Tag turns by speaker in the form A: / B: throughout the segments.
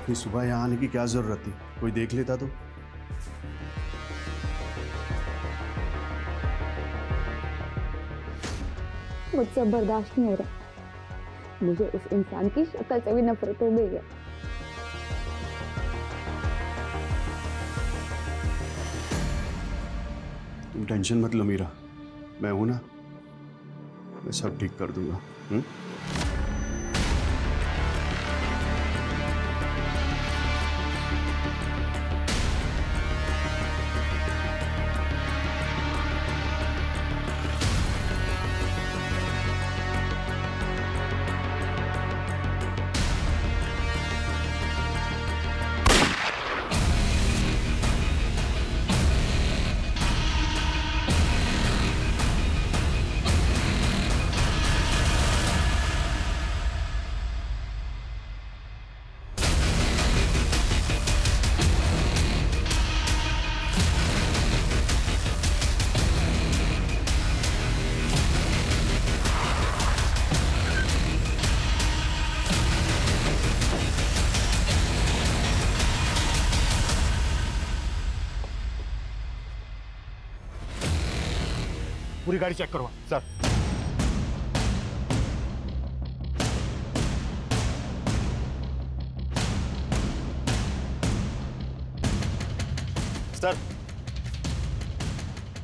A: इतनी सुबह यहाँ आने की क्या जरूरत थी? कोई देख लेता तो।
B: मुझसे अब बर्दाश्त नहीं हो रहा। मुझे उस इंसान की शक्ल से भी नफरत हो गई है।
A: तुम टेंशन मत लो मीरा, मैं हूं ना, मैं सब ठीक कर दूंगा।
C: पूरी गाड़ी चेक करवा सर। सर,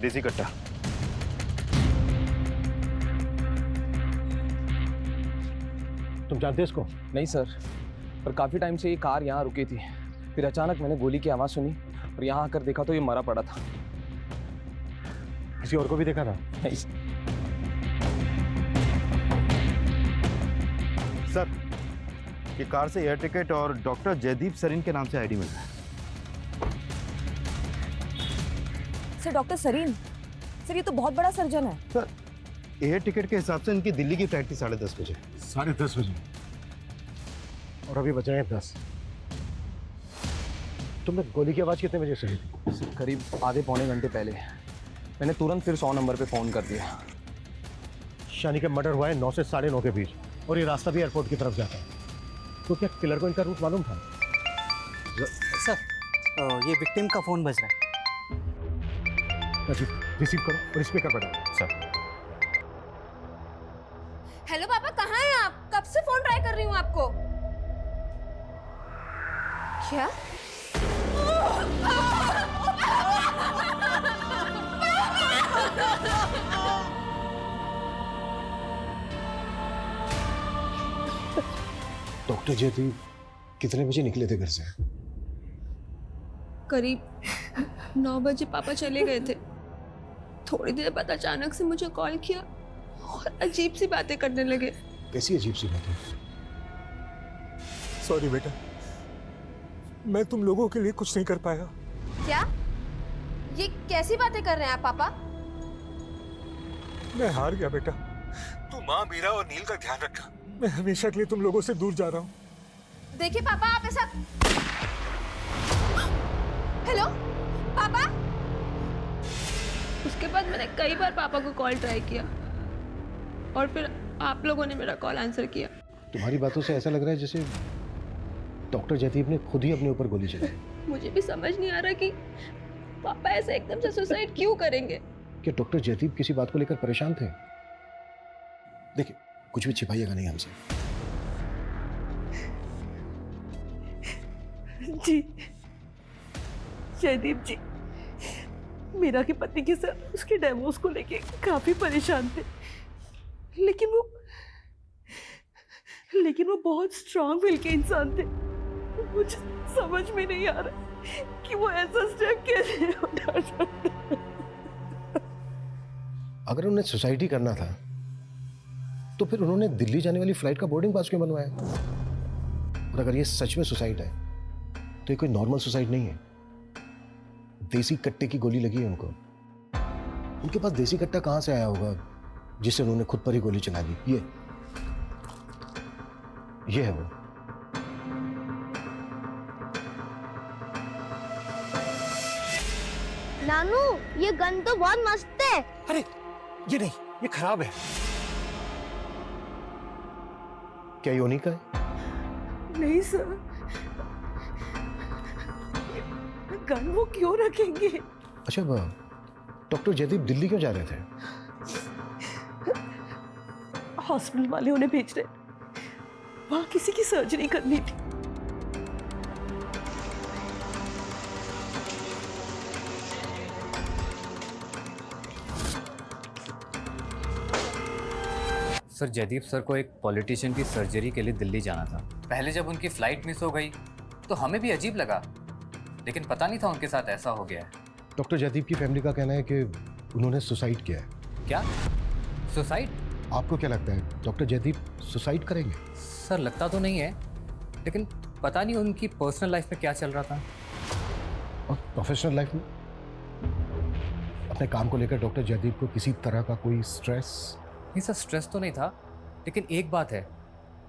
C: देसी कट्टा। तुम जानते इसको?
D: नहीं सर, पर काफी टाइम से ये कार यहाँ रुकी थी। फिर अचानक मैंने गोली की आवाज सुनी और यहाँ आकर देखा तो ये मरा पड़ा था।
C: किसी और को भी देखा था?
D: नहीं
E: सर, ये कार से एयर टिकट और डॉक्टर जयदीप सरीन के नाम से आईडी मिला है।
F: सर, डॉक्टर सरीन सर, ये तो बहुत बड़ा सर्जन है।
E: सर, एयर टिकट के हिसाब से इनकी दिल्ली की फ्लाइट थी 10:30 बजे।
C: 10:30 बजे और अभी बचे हैं 10। तुमने गोली की आवाज कितने बजे सुनी थी?
D: करीब आधे पौने घंटे पहले। मैंने तुरंत फिर 100 नंबर पे फ़ोन कर दिया।
C: शानी का मर्डर हुआ है 9 से 9:30 के बीच और ये रास्ता भी एयरपोर्ट की तरफ जाता है। तो क्या किलर को इनका रूट मालूम था?
G: सर, ये विक्टिम का फोन बज रहा है।
C: रिसीव करो और स्पीकर पर डालो।
E: सर,
F: हेलो पापा, कहाँ हैं आप? कब से फोन ट्राई कर रही हूँ आपको। क्या?
C: डॉक्टर जयदीप कितने बजे निकले थे घर से?
H: करीब 9 बजे पापा चले गए थे। थोड़ी देर बाद अचानक से मुझे कॉल किया और अजीब सी बातें करने लगे।
C: कैसी अजीब सी बातें?
I: सॉरी बेटा, मैं तुम लोगों के लिए कुछ नहीं कर पाया।
F: क्या? ये कैसी बातें कर रहे हैं आप पापा?
I: मैं हार गया बेटा। तू माँ, मीरा और नील का ध्यान रखना। मैं हमेशा के लिए तुम लोगों से दूर जा रहा हूँ।
F: देखिए पापा, आप ऐसा। हेलो पापा।
H: उसके बाद मैंने कई बार पापा को कॉल ट्राई किया और फिर आप लोगों ने मेरा कॉल आंसर किया।
C: तुम्हारी बातों से ऐसा लग रहा है जैसे डॉक्टर जयदीप ने खुद ही अपने ऊपर गोली चलाई।
H: मुझे भी समझ नहीं आ रहा कि पापा ऐसे एकदम से सुसाइड क्यों करेंगे।
C: क्या डॉक्टर जयदीप किसी बात को लेकर परेशान थे? देखिए, कुछ भी छिपाइएगा नहीं हमसे।
H: जी जयदीप जी, मीरा की पति के साथ उसके डिवोर्स को लेके काफी परेशान थे, लेकिन वो बहुत स्ट्रांग विल के इंसान थे। मुझे समझ में नहीं आ रहा कि वो ऐसा स्टेप कैसे उठा सकते।
C: अगर उन्हें सुसाइड ही करना था तो फिर उन्होंने दिल्ली जाने वाली फ्लाइट का बोर्डिंग पास क्यों बनवाया? और अगर ये सच में सुसाइड है तो ये कोई नॉर्मल सुसाइड नहीं है। देसी कट्टे की गोली लगी है उनको। उनके पास देसी कट्टा कहां से आया होगा जिससे उन्होंने खुद पर ही गोली चला दी? ये है वो।
B: नानू, ये गन तो बहुत मस्त है।
C: अरे ये नहीं, ये खराब है। क्या योनी का है?
H: नहीं सर, गन वो क्यों रखेंगे?
C: अच्छा, डॉक्टर जयदीप दिल्ली क्यों जा रहे थे?
H: हॉस्पिटल वाले उन्हें भेज रहे, वहां किसी की सर्जरी करनी थी।
J: सर, जयदीप सर को एक पॉलिटिशियन की सर्जरी के लिए दिल्ली जाना था। पहले जब उनकी फ्लाइट मिस हो गई तो हमें भी अजीब लगा, लेकिन पता नहीं था उनके साथ ऐसा हो गया है।
C: डॉक्टर जयदीप की फैमिली का कहना है कि उन्होंने सुसाइड किया है।
J: क्या? सुसाइड?
C: आपको क्या लगता है, डॉक्टर जयदीप सुसाइड करेंगे?
J: सर, लगता तो नहीं है, लेकिन पता नहीं उनकी पर्सनल लाइफ में क्या चल रहा था।
C: और प्रोफेशनल लाइफ में? अपने काम को लेकर डॉक्टर जयदीप को किसी तरह का कोई स्ट्रेस?
J: नहीं सर, स्ट्रेस तो नहीं था, लेकिन एक बात है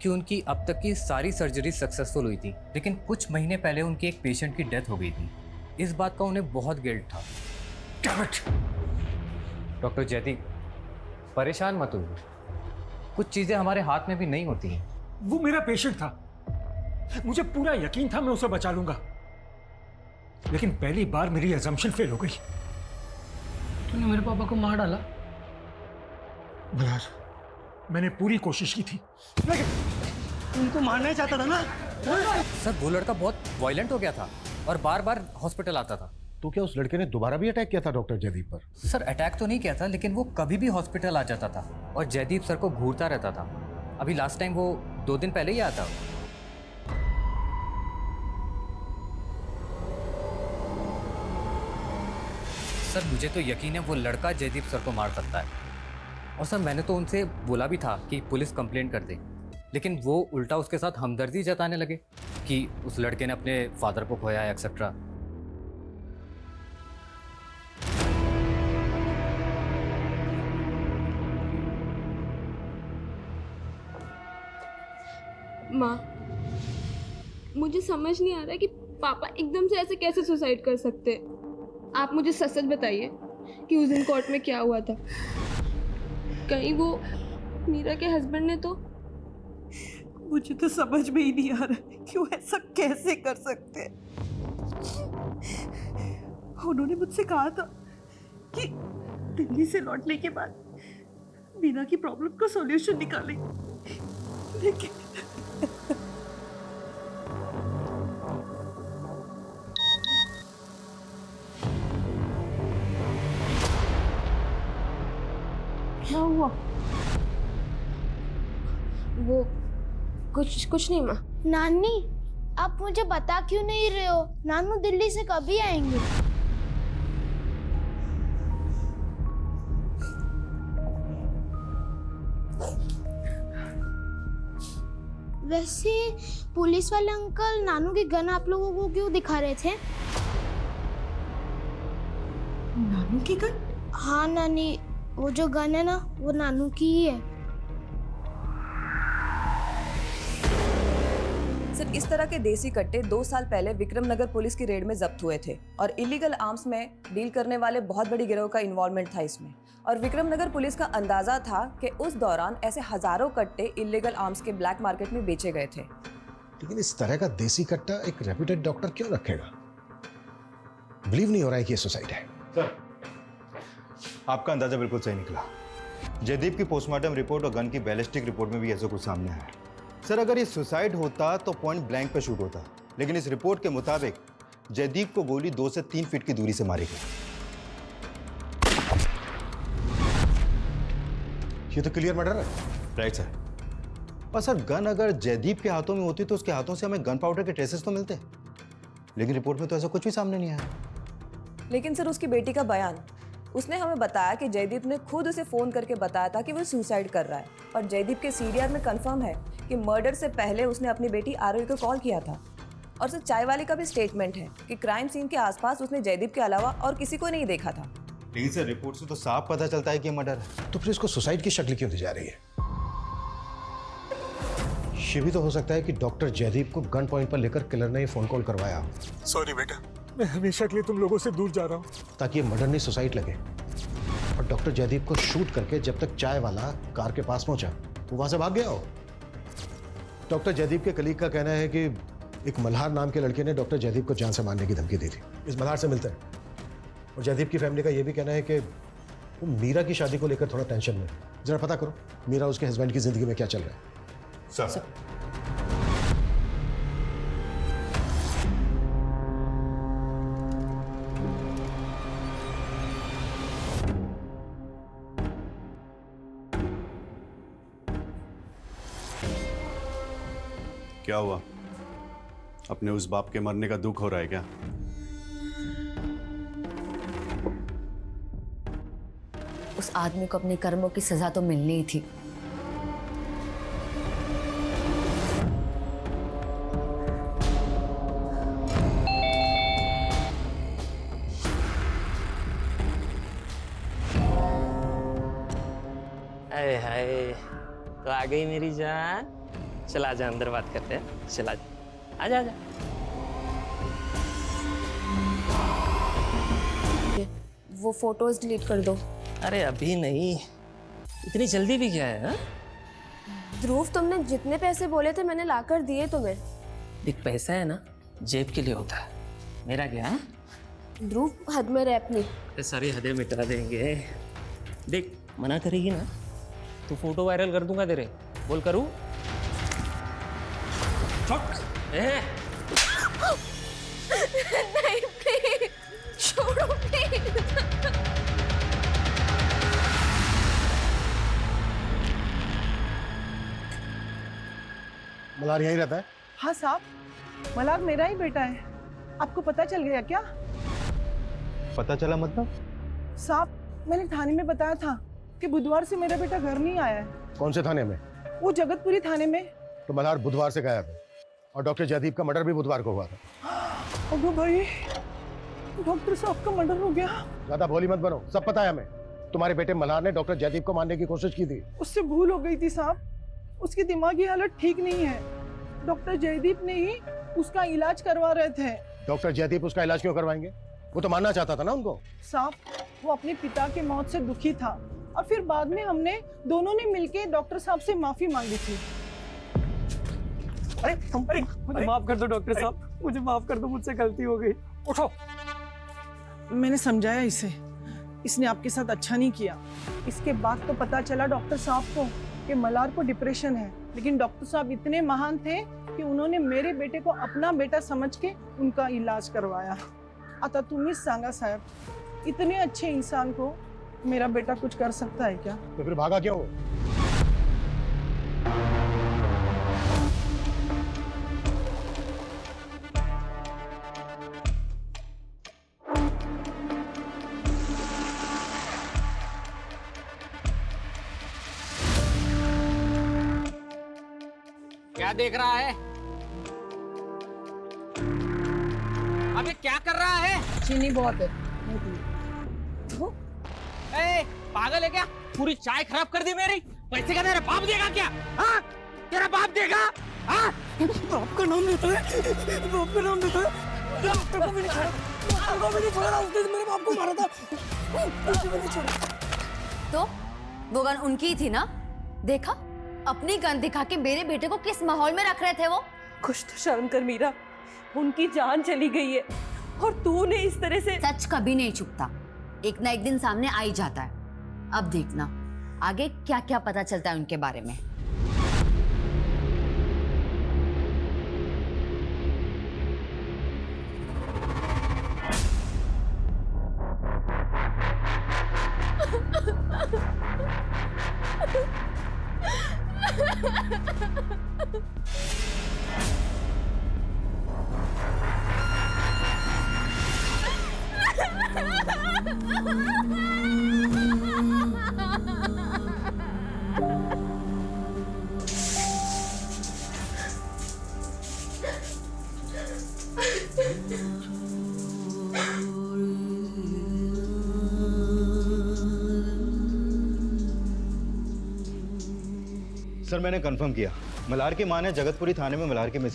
J: कि उनकी अब तक की सारी सर्जरी सक्सेसफुल हुई थी, लेकिन कुछ महीने पहले उनके एक पेशेंट की डेथ हो गई थी। इस बात का उन्हें बहुत गिल्ट था। डॉक्टर जयदीप, परेशान मत होइए, कुछ चीज़ें हमारे हाथ में भी नहीं होती हैं।
I: वो मेरा पेशेंट था, मुझे पूरा यकीन था मैं उसे बचा लूंगा, लेकिन पहली बार मेरी अजम्पशन फेल हो गई।
G: तूने मेरे पापा को मार डाला।
I: यार, मैंने पूरी कोशिश की थी, लेकिन
G: उनको मारना ही चाहता था ना।
J: सर, वो लड़का बहुत वायलेंट हो गया था और बार बार हॉस्पिटल आता था।
C: तो क्या उस लड़के ने दोबारा भी अटैक किया था डॉक्टर जयदीप पर?
J: सर, अटैक तो नहीं किया था, लेकिन वो कभी भी हॉस्पिटल आ जाता था और जयदीप सर को घूरता रहता था। अभी लास्ट टाइम वो 2 दिन पहले ही आया था। सर, मुझे तो यकीन है वो लड़का जयदीप सर को मार सकता है। और सर, मैंने तो उनसे बोला भी था कि पुलिस कंप्लेंट कर दे, लेकिन वो उल्टा उसके साथ हमदर्दी जताने लगे कि उस लड़के ने अपने फादर को खोया है एक्सेट्रा।
B: माँ, मुझे समझ नहीं आ रहा है कि पापा एकदम से ऐसे कैसे सुसाइड कर सकते हैं। आप मुझे सच सच बताइए कि उस दिन कोर्ट में क्या हुआ था। कहीं वो मीरा के हस्बैंड ने तो?
H: मुझे तो समझ में ही नहीं आ रहा है कि वो ऐसा कैसे कर सकते हैं। उन्होंने मुझसे कहा था कि दिल्ली से लौटने के बाद मीरा की प्रॉब्लम का सॉल्यूशन निकालेंगे, लेकिन
B: क्या हुआ? वो कुछ नहीं माँ।
K: नानी, आप मुझे बता क्यों नहीं रहे हो? नानू दिल्ली से कभी आएंगे? वैसे पुलिस वाले अंकल नानू की गन आप लोगों को क्यों दिखा रहे थे?
H: नानू की गन?
K: हाँ नानी, वो जो गन है ना, वो नानू की ही है।
F: सर, इस तरह के देसी कट्टे 2 साल पहले विक्रम नगर पुलिस की रेड में जब्त हुए थे और इलीगल आर्म्स में डील करने वाले बहुत बड़ी गिरोह का इन्वॉल्वमेंट था इसमें। और विक्रम नगर पुलिस का अंदाजा था कि उस दौरान ऐसे हजारों कट्टे इलीगल आर्म्स के ब्लैक मार्केट में बेचे गए थे।
C: लेकिन इस तरह का देसी कट्टा एक रेप्यूटेड डॉक्टर क्यों रखेगा? बिलीव नहीं हो रहा है कि ये सुसाइड है।
E: सर, आपका अंदाजा बिल्कुल सही निकला। जयदीप की पोस्टमार्टम रिपोर्ट और गन की बैलिस्टिक रिपोर्ट में भी ऐसा कुछ सामने आया। सर, अगर ये सुसाइड होता तो पॉइंट ब्लैंक पे शूट होता, लेकिन इस रिपोर्ट के मुताबिक जयदीप को गोली 2 से 3 फीट की दूरी से मारी गई।
C: ये तो क्लियर मर्डर है।
E: Right sir. और सर, गन अगर जयदीप के हाथों में होती तो उसके हाथों से हमें गन पाउडर के ट्रेसेस तो मिलते, लेकिन रिपोर्ट में तो ऐसा कुछ भी सामने नहीं आया।
F: लेकिन सर, उसकी बेटी का बयान, उसने हमें बताया कि जयदीप ने खुद उसे फोन करके बताया था कि वो सुसाइड कर रहा है। और जयदीप के सीडीआर में कंफर्म है कि मर्डर से पहले उसने अपनी बेटी आरोही को कॉल किया था। और सर, चाय वाले का भी स्टेटमेंट है कि क्राइम सीन के आसपास उसने जयदीप के अलावा और किसी को नहीं देखा था।
E: लेकिन सर, रिपोर्ट से तो साफ पता चलता है कि मर्डर है।
C: तो फिर इसको सुसाइड की शक्ल क्यों दी जा रही है? ये भी तो हो सकता है कि डॉक्टर जयदीप को गन पॉइंट पर लेकर किलर ने ये फोन कॉल करवाया,
I: सॉरी बेटा, मैं हमेशा के लिए तुम लोगों से दूर जा रहा हूँ।
C: ताकि ये मर्डर नहीं सुसाइड लगे। और डॉक्टर जयदीप को शूट करके जब तक चाय वाला कार के पास पहुंचा, वो वहां से भाग गया हो। डॉक्टर जयदीप के कलीग का कहना है कि एक मल्हार नाम के लड़के ने डॉक्टर जयदीप को जान से मारने की धमकी दी थी। इस मल्हार से मिलते हैं। और जयदीप की फैमिली का यह भी कहना है कि वो मीरा की शादी को लेकर थोड़ा टेंशन में है। जरा पता करो मीरा उसके हस्बैंड की जिंदगी में क्या चल रहा है।
E: सर
A: क्या हुआ? अपने उस बाप के मरने का दुख हो रहा है क्या?
L: उस आदमी को अपने कर्मों की सजा तो मिलनी ही थी।
M: अरे हाय, तो आ गई मेरी जान। चला जा, अंदर बात करते हैं। चला जा, आजा आजा।
L: वो फोटोज डिलीट कर दो।
M: अरे अभी नहीं, इतनी जल्दी भी क्या है? हा?
B: ध्रुव, तुमने जितने पैसे बोले थे मैंने लाकर दिए तुम्हें।
M: देख, पैसा है ना जेब के लिए होता है, मेरा क्या है?
B: ध्रुव, हद में रह अपनी।
M: ये सारी हदें मिटा देंगे। देख, मना करेगी ना तो फोटो वायरल कर दूंगा तेरे। बोल करूँ?
B: नहीं प्लीज, छोड़ो प्लीज।
C: मल्हार यहीं रहता है?
H: हाँ साहब, मल्हार मेरा ही बेटा है। आपको पता चल गया क्या?
E: पता चला मतलब?
H: साहब, मैंने थाने में बताया था कि बुधवार से मेरा बेटा घर नहीं आया है।
C: कौन से थाने में?
H: वो जगतपुरी थाने में।
C: तो मल्हार बुधवार से गायब है और डॉक्टर जयदीप का मर्डर भी बुधवार को हुआ था।
H: अगो भाई, डॉक्टर साहब का मर्डर हो गया।
C: ज्यादा भोली मत बनो, सब पता है हमें। तुम्हारे बेटे मल्हार ने डॉक्टर जयदीप को मारने की कोशिश की थी।
H: उससे भूल हो गई थी साहब, उसकी दिमागी हालत ठीक नहीं है। डॉक्टर जयदीप ने ही उसका इलाज करवा रहे थे।
C: डॉक्टर जयदीप उसका इलाज क्यों करवाएंगे? वो तो मानना चाहता था ना उनको।
H: साहब, वो अपने पिता के मौत से दुखी था और फिर बाद में हमने दोनों ने मिलके डॉक्टर साहब से माफी मांगी थी।
M: अरे मुझे माफ कर दो डॉक्टर साहब, मुझे माफ कर दो, मुझसे गलती हो गई।
H: उठो। मैंने समझाया इसे, इसने आपके साथ अच्छा नहीं किया। इसके बाद तो पता चला डॉक्टर साहब को कि मल्हार को डिप्रेशन है, लेकिन डॉक्टर साहब इतने महान थे कि उन्होंने मेरे बेटे को अपना बेटा समझ के उनका इलाज करवाया। आता तुम्हीच सांगा साहब, इतने अच्छे इंसान को मेरा बेटा कुछ कर सकता है क्या?
C: तो फिर भागा क्यों?
M: क्या देख रहा है? अबे क्या कर रहा है?
H: चीनी बहुत है।
M: ए, पागल है क्या? पूरी चाय खराब कर दी मेरी। पैसे का तेरा बाप देगा क्या? हाँ? तेरा बाप देगा? हाँ? बाप का नाम लेता है, बाप का नाम लेता है। डॉक्टर को भी नहीं छोड़ा, डॉक्टर को भी नहीं छोड़ा, उसने मेरे बाप को मारा था। डॉक्टर को नहीं छोड़ा।
L: तो वो गन उनकी ही थी ना? देखा, अपनी गन दिखा के मेरे बेटे को किस माहौल में रख रहे थे वो।
F: कुछ तो शर्म कर मीरा, उनकी जान चली गई है और तूने इस तरह से।
L: सच कभी नहीं छुपता, एक ना एक दिन सामने आ ही जाता है। अब देखना आगे क्या क्या पता चलता है उनके बारे में।
E: सर, मैंने कंफर्म किया, मल्हार की मां ने जगतपुरी थाने में मल्हार के मिसिंग